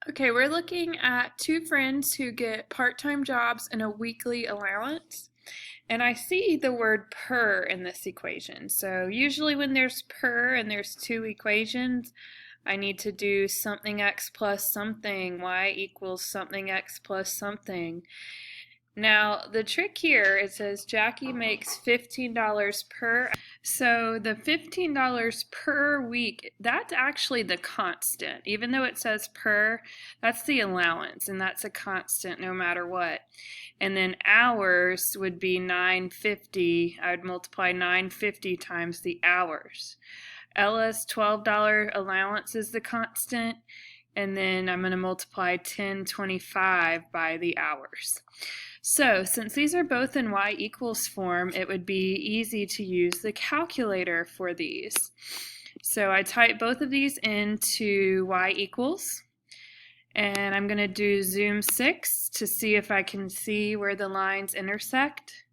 Okay, we're looking at two friends who get part-time jobs and a weekly allowance. And I see the word per in this equation. So usually when there's per and there's two equations, I need to do something x plus something, y equals something x plus something. Now, the trick here, it says Jackie makes $15 per. So the $15 per week, that's actually the constant. Even though it says per, that's the allowance, and that's a constant no matter what. And then hours would be 950. I would multiply 950 times the hours. Ella's $12 allowance is the constant, and then I'm going to multiply 1025 by the hours. So since these are both in y equals form, it would be easy to use the calculator for these. So I type both of these into y equals, and I'm going to do zoom 6 to see if I can see where the lines intersect.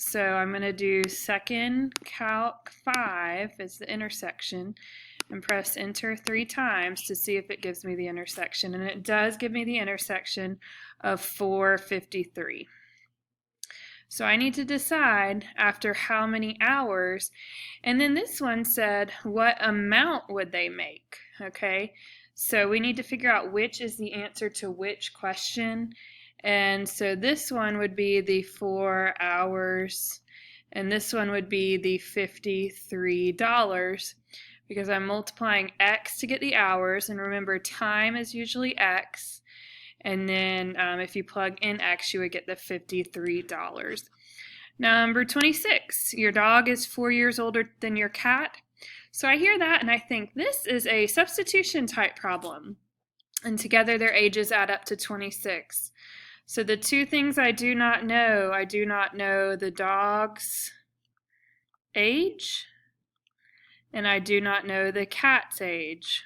So I'm going to do second calc 5 as the intersection and press enter 3 times to see if it gives me the intersection. And it does give me the intersection of 453. So I need to decide after how many hours. And then this one said, what amount would they make? Okay, so we need to figure out which is the answer to which question. And so this one would be the 4 hours, and this one would be the $53 because I'm multiplying x to get the hours. And remember, time is usually x. And then if you plug in x, you would get the $53. Number 26, your dog is 4 years older than your cat. So I hear that and I think this is a substitution type problem. And together their ages add up to 26. So the two things I do not know the dog's age, and I do not know the cat's age.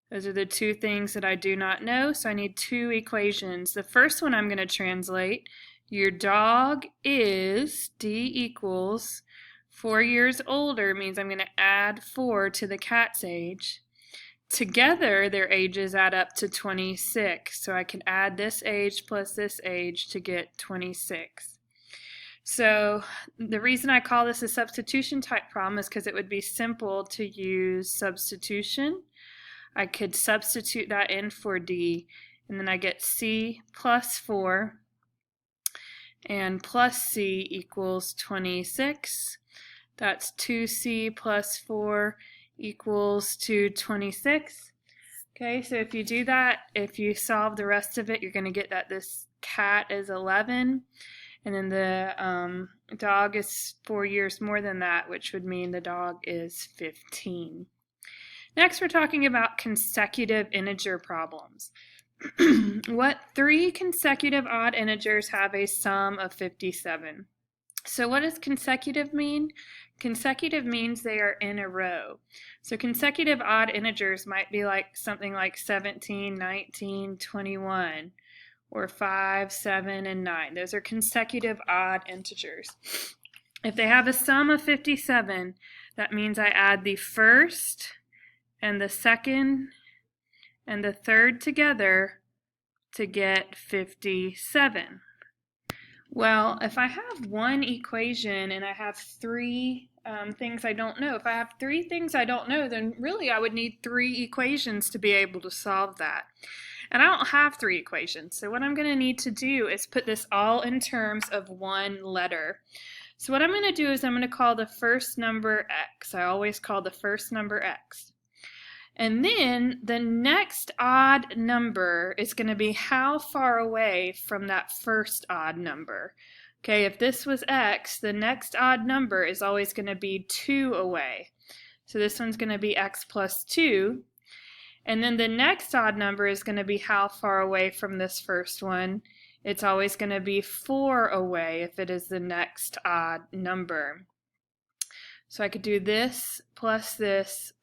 Those are the two things that I do not know, so I need two equations. The first one I'm going to translate. Your dog is, D equals 4 years older, means I'm going to add 4 to the cat's age. Together, their ages add up to 26, so I can add this age plus this age to get 26. So the reason I call this a substitution type problem is because it would be simple to use substitution. I could substitute that in for D, and then I get C plus 4 and plus C equals 26. That's 2C plus 4 equals to 26. Okay, so if you do that, if you solve the rest of it, you're going to get that this cat is 11, and then the dog is 4 years more than that, which would mean the dog is 15. Next, we're talking about consecutive integer problems. What three consecutive odd integers have a sum of 57? So what does consecutive mean? Consecutive means they are in a row. So consecutive odd integers might be like something like 17, 19, 21, or 5, 7, and 9. Those are consecutive odd integers. If they have a sum of 57, that means I add the first and the second and the third together to get 57. Well, if I have one equation and I have three things I don't know, if I have three things I don't know, then really I would need three equations to be able to solve that. And I don't have three equations, so what I'm going to need to do is put this all in terms of one letter. So what I'm going to do is I'm going to call the first number x. I always call the first number x. And then the next odd number is going to be how far away from that first odd number. Okay, if this was x, the next odd number is always going to be 2 away. So this one's going to be x plus 2. And then the next odd number is going to be how far away from this first one. It's always going to be 4 away if it is the next odd number. So I could do this plus this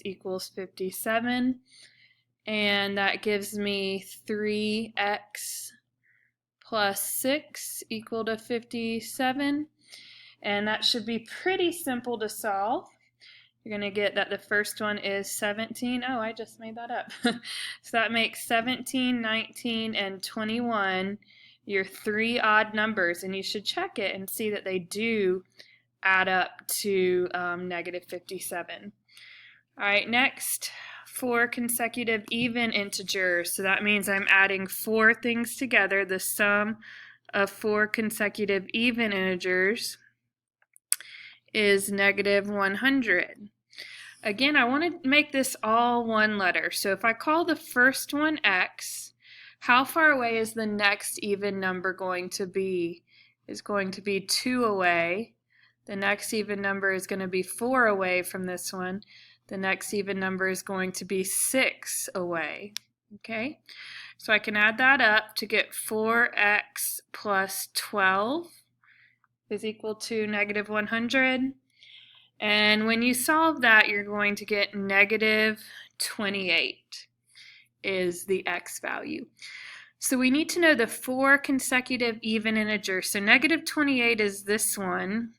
equals 57, and that gives me 3x plus 6 equal to 57, and that should be pretty simple to solve. you're going to get that the first one is 17. Oh, I just made that up. So that makes 17, 19, and 21 your 3 odd numbers, and you should check it and see that they do add up to negative 57. All right, next, 4 consecutive even integers. So that means I'm adding 4 things together. The sum of 4 consecutive even integers is negative 100. Again, I want to make this all one letter. So if I call the first one x, how far away is the next even number going to be? It's going to be 2 away. The next even number is going to be 4 away from this one. The next even number is going to be 6 away. Okay, so I can add that up to get 4x plus 12 is equal to negative 100. And when you solve that, you're going to get negative 28 is the x value. So we need to know the 4 consecutive even integers. So negative 28 is this one.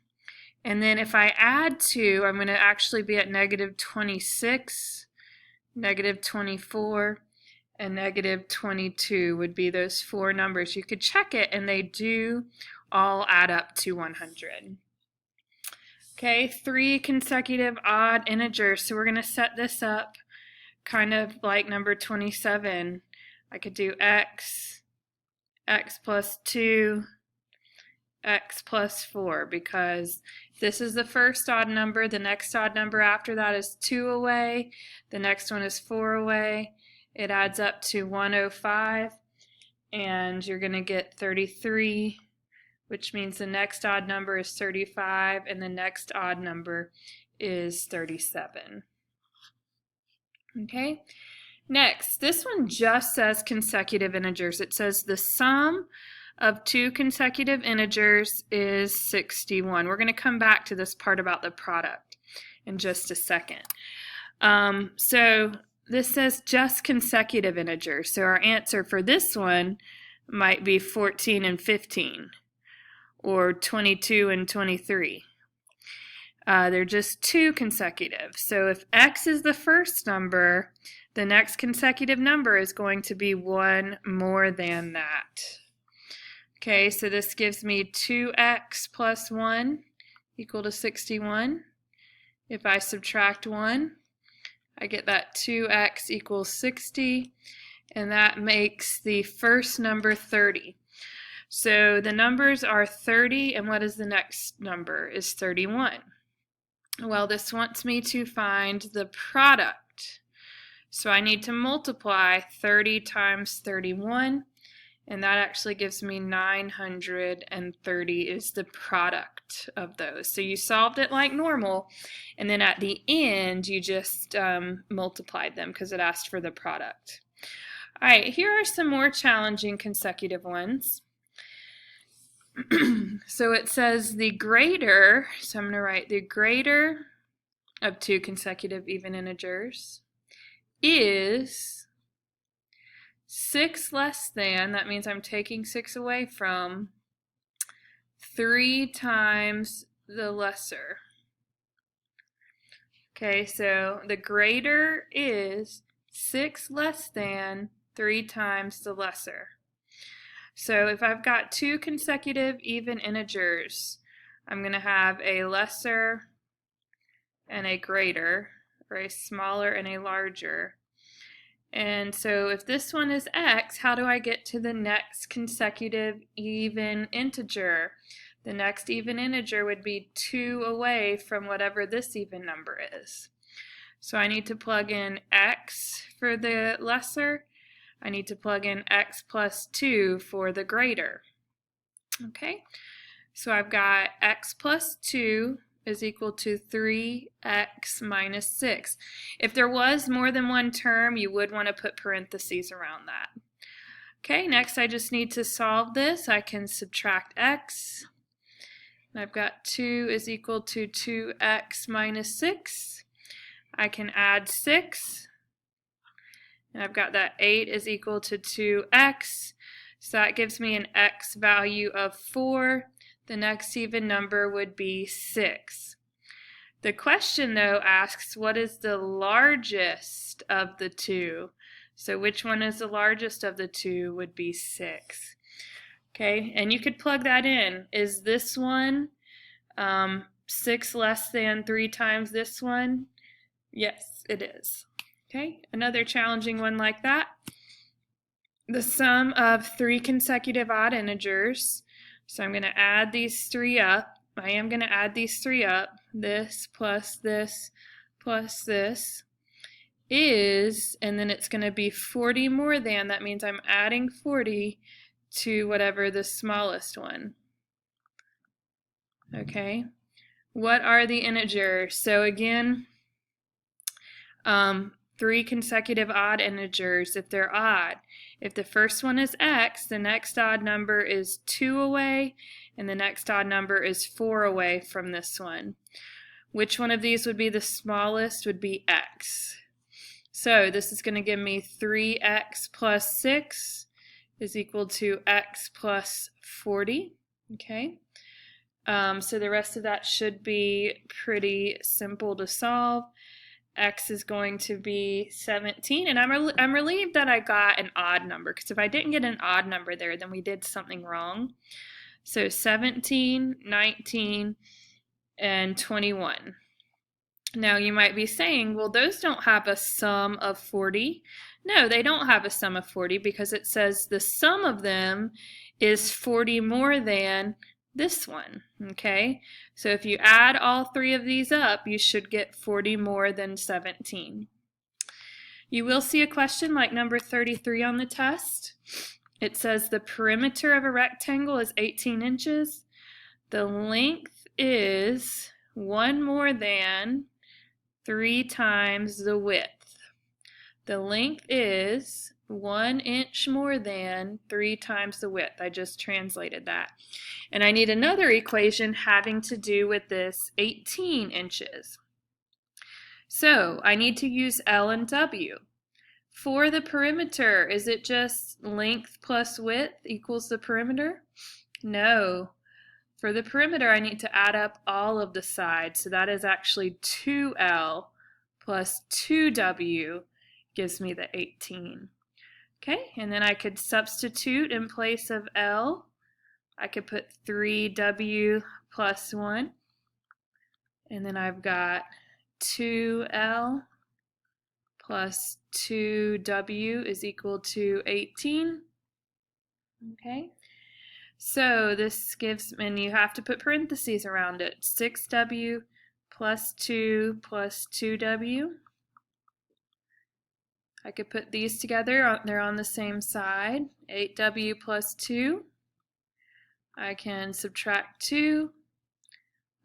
And then if I add 2, I'm going to actually be at negative 26, negative 24, and negative 22 would be those 4 numbers. You could check it, and they do all add up to 100. Okay, 3 consecutive odd integers. So we're going to set this up kind of like number 27. I could do x plus 2, x plus 4, because this is the first odd number. The next odd number after that is 2 away. The next one is 4 away. It adds up to 105, and you're going to get 33, which means the next odd number is 35, and the next odd number is 37. Okay, next, this one just says consecutive integers. It says the sum of 2 consecutive integers is 61. We're going to come back to this part about the product in just a second. So this says just consecutive integers. So our answer for this one might be 14 and 15. Or 22 and 23. They're just 2 consecutive. So if x is the first number, the next consecutive number is going to be 1 more than that. Okay, so this gives me 2x plus 1 equal to 61. If I subtract 1, I get that 2x equals 60, and that makes the first number 30. So the numbers are 30, and what is the next number? Is 31. Well, this wants me to find the product. So I need to multiply 30 times 31, and that actually gives me 930 is the product of those. So you solved it like normal, and then at the end you just multiplied them because it asked for the product. All right, here are some more challenging consecutive ones. So it says the greater, so I'm going to write the greater of 2 consecutive even integers is 6 less than, that means I'm taking 6 away from, 3 times the lesser. Okay, so the greater is 6 less than 3 times the lesser. So if I've got 2 consecutive even integers, I'm going to have a lesser and a greater, or a smaller and a larger. And so if this one is x, how do I get to the next consecutive even integer? The next even integer would be 2 away from whatever this even number is. So I need to plug in x for the lesser. I need to plug in x plus 2 for the greater. Okay, so I've got x plus 2 is equal to 3x minus 6. If there was more than one term, you would want to put parentheses around that. Okay, next I just need to solve this. I can subtract x. And I've got 2 is equal to 2x minus 6. I can add 6. And I've got that 8 is equal to 2x. So that gives me an x value of 4. The next even number would be 6. The question, though, asks what is the largest of the two? So which one is the largest of the two would be 6. Okay, and you could plug that in. Is this one 6 less than 3 times this one? Yes, it is. Okay, another challenging one like that. The sum of 3 consecutive odd integers. So I'm going to add these 3 up. I am going to add these 3 up. This plus this plus this is, and then it's going to be 40 more than. That means I'm adding 40 to whatever the smallest one. Okay. What are the integers? So again, 3 consecutive odd integers, if they're odd. If the first one is x, the next odd number is 2 away, and the next odd number is 4 away from this one. Which one of these would be the smallest? Would be x. So this is going to give me 3x plus 6 is equal to x plus 40. Okay. So the rest of that should be pretty simple to solve. X is going to be 17, and I'm relieved that I got an odd number, because if I didn't get an odd number there, then we did something wrong. So 17, 19, and 21. Now you might be saying, well, those don't have a sum of 40. No, they don't have a sum of 40, because it says the sum of them is 40 more than this one. Okay, so if you add all 3 of these up, you should get 40 more than 17. You will see a question like number 33 on the test. It says the perimeter of a rectangle is 18 inches. The length is 1 more than 3 times the width. The length is 1 inch more than 3 times the width. I just translated that. And I need another equation having to do with this 18 inches. So I need to use L and W. For the perimeter, is it just length plus width equals the perimeter? No. For the perimeter, I need to add up all of the sides. So that is actually 2L plus 2W gives me the 18. Okay, and then I could substitute in place of L. I could put 3W plus 1. And then I've got 2L plus 2W is equal to 18. Okay, so this gives, and you have to put parentheses around it, 6W plus 2 plus 2W. I could put these together, they're on the same side, 8W plus 2. I can subtract 2.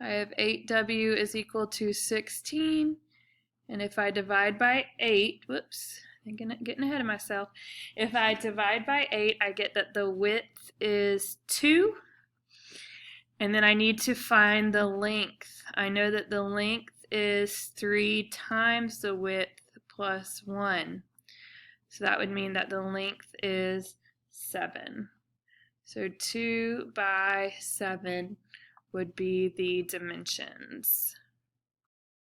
I have 8W is equal to 16. And if I divide by 8, whoops, I'm getting ahead of myself. If I divide by 8, I get that the width is 2. And then I need to find the length. I know that the length is 3 times the width plus 1. So that would mean that the length is 7. So 2 by 7 would be the dimensions.